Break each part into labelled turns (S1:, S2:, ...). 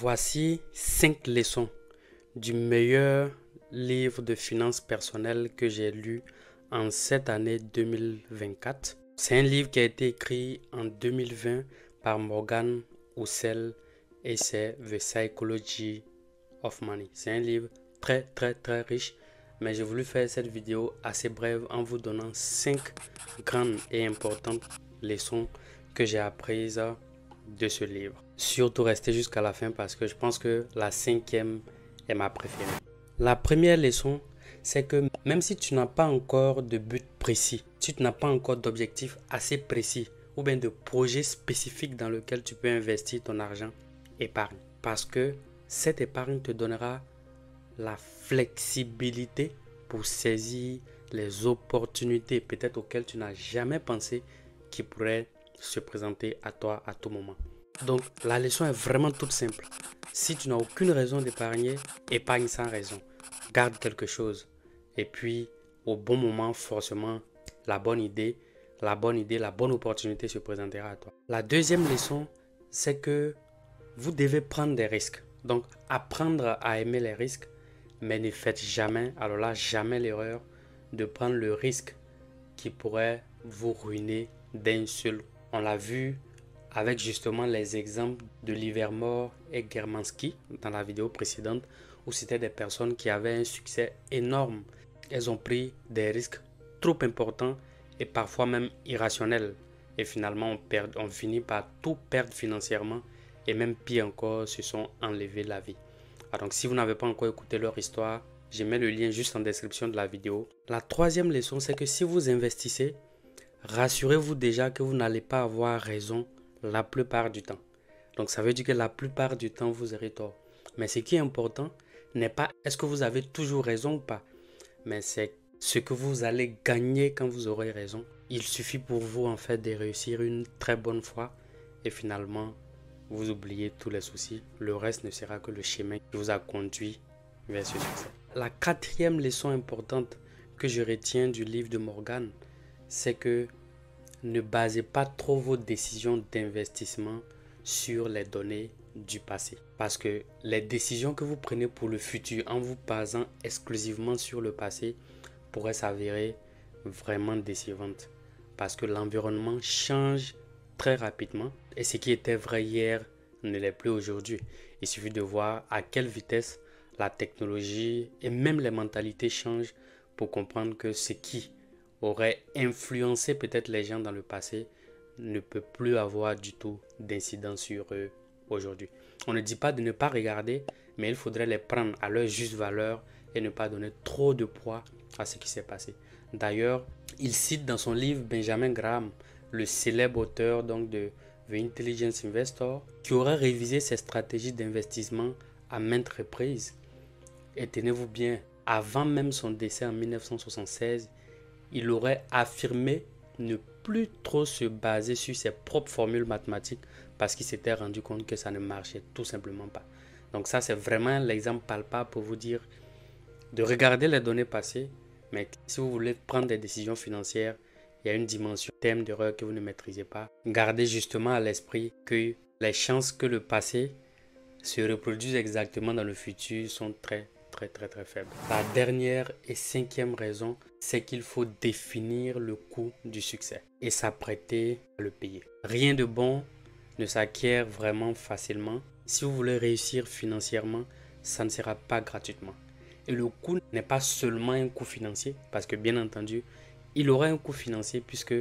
S1: Voici 5 leçons du meilleur livre de finances personnelles que j'ai lu en cette année 2024. C'est un livre qui a été écrit en 2020 par Morgan Housel et c'est The Psychology of Money. C'est un livre très riche, mais j'ai voulu faire cette vidéo assez brève en vous donnant 5 grandes et importantes leçons que j'ai apprises de ce livre. Surtout restez jusqu'à la fin parce que je pense que la 5e est ma préférée. La première leçon, c'est que même si tu n'as pas encore de but précis, si tu n'as pas encore d'objectif assez précis ou bien de projet spécifique dans lequel tu peux investir ton argent, épargne. Parce que cette épargne te donnera la flexibilité pour saisir les opportunités peut-être auxquelles tu n'as jamais pensé qui pourraient se présenter à toi à tout moment. Donc la leçon est vraiment toute simple. Si tu n'as aucune raison d'épargner, épargne sans raison. Garde quelque chose. Et puis au bon moment, forcément, la bonne opportunité se présentera à toi. La deuxième leçon, c'est que vous devez prendre des risques. Donc apprendre à aimer les risques, mais ne faites jamais, alors là, jamais l'erreur de prendre le risque qui pourrait vous ruiner d'un seul coup. On l'a vu avec justement les exemples de Livermore et Germansky dans la vidéo précédente où c'était des personnes qui avaient un succès énorme. Elles ont pris des risques trop importants et parfois même irrationnels. Et finalement, on finit par tout perdre financièrement et même pire encore, se sont enlevés la vie. Alors, donc si vous n'avez pas encore écouté leur histoire, je mets le lien juste en description de la vidéo. La troisième leçon, c'est que si vous investissez, rassurez-vous déjà que vous n'allez pas avoir raison la plupart du temps. Donc ça veut dire que la plupart du temps, vous aurez tort. Mais ce qui est important n'est pas est-ce que vous avez toujours raison ou pas, mais c'est ce que vous allez gagner quand vous aurez raison. Il suffit pour vous en fait de réussir une très bonne fois et finalement, vous oubliez tous les soucis. Le reste ne sera que le chemin qui vous a conduit vers ce succès. La quatrième leçon importante que je retiens du livre de Morgan, c'est que ne basez pas trop vos décisions d'investissement sur les données du passé. Parce que les décisions que vous prenez pour le futur en vous basant exclusivement sur le passé pourraient s'avérer vraiment décevantes. Parce que l'environnement change très rapidement et ce qui était vrai hier ne l'est plus aujourd'hui. Il suffit de voir à quelle vitesse la technologie et même les mentalités changent pour comprendre que ce qui aurait influencé peut-être les gens dans le passé ne peut plus avoir du tout d'incidence sur eux aujourd'hui. On ne dit pas de ne pas regarder, mais il faudrait les prendre à leur juste valeur et ne pas donner trop de poids à ce qui s'est passé. D'ailleurs, il cite dans son livre Benjamin Graham, le célèbre auteur donc de The Intelligent Investor, qui aurait révisé ses stratégies d'investissement à maintes reprises. Et tenez-vous bien, avant même son décès en 1976, il aurait affirmé ne plus trop se baser sur ses propres formules mathématiques parce qu'il s'était rendu compte que ça ne marchait tout simplement pas. Donc ça, c'est vraiment l'exemple palpable pour vous dire de regarder les données passées, mais si vous voulez prendre des décisions financières, il y a une dimension thème d'erreur que vous ne maîtrisez pas. Gardez justement à l'esprit que les chances que le passé se reproduise exactement dans le futur sont très faibles. La dernière et cinquième raison, c'est qu'il faut définir le coût du succès et s'apprêter à le payer. Rien de bon ne s'acquiert vraiment facilement. Si vous voulez réussir financièrement, ça ne sera pas gratuitement. Et le coût n'est pas seulement un coût financier, parce que bien entendu, il aura un coût financier puisque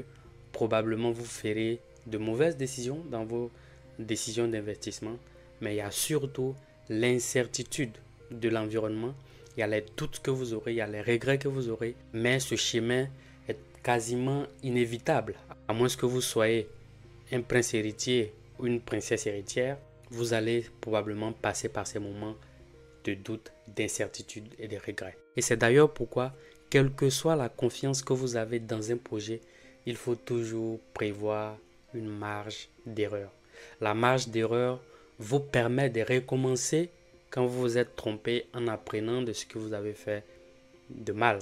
S1: probablement vous ferez de mauvaises décisions dans vos décisions d'investissement, mais il y a surtout l'incertitude de l'environnement, il y a les doutes que vous aurez, il y a les regrets que vous aurez, mais ce chemin est quasiment inévitable, à moins que vous soyez un prince héritier ou une princesse héritière, vous allez probablement passer par ces moments de doute, d'incertitude et de regrets. Et c'est d'ailleurs pourquoi, quelle que soit la confiance que vous avez dans un projet, il faut toujours prévoir une marge d'erreur. La marge d'erreur vous permet de recommencer quand vous vous êtes trompé en apprenant de ce que vous avez fait de mal.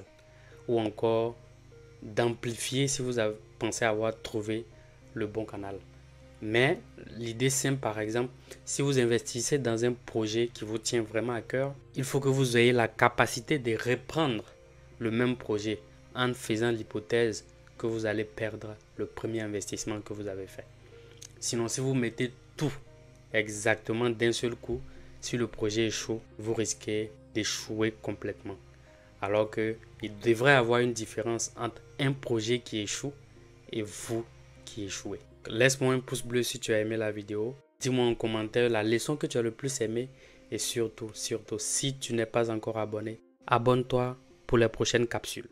S1: Ou encore d'amplifier si vous avez pensé avoir trouvé le bon canal. Mais l'idée simple, par exemple, si vous investissez dans un projet qui vous tient vraiment à cœur, il faut que vous ayez la capacité de reprendre le même projet en faisant l'hypothèse que vous allez perdre le premier investissement que vous avez fait. Sinon, si vous mettez tout exactement d'un seul coup, si le projet échoue, vous risquez d'échouer complètement. Alors qu'il devrait y avoir une différence entre un projet qui échoue et vous qui échouez. Laisse-moi un pouce bleu si tu as aimé la vidéo. Dis-moi en commentaire la leçon que tu as le plus aimé. Et surtout, si tu n'es pas encore abonné, abonne-toi pour les prochaines capsules.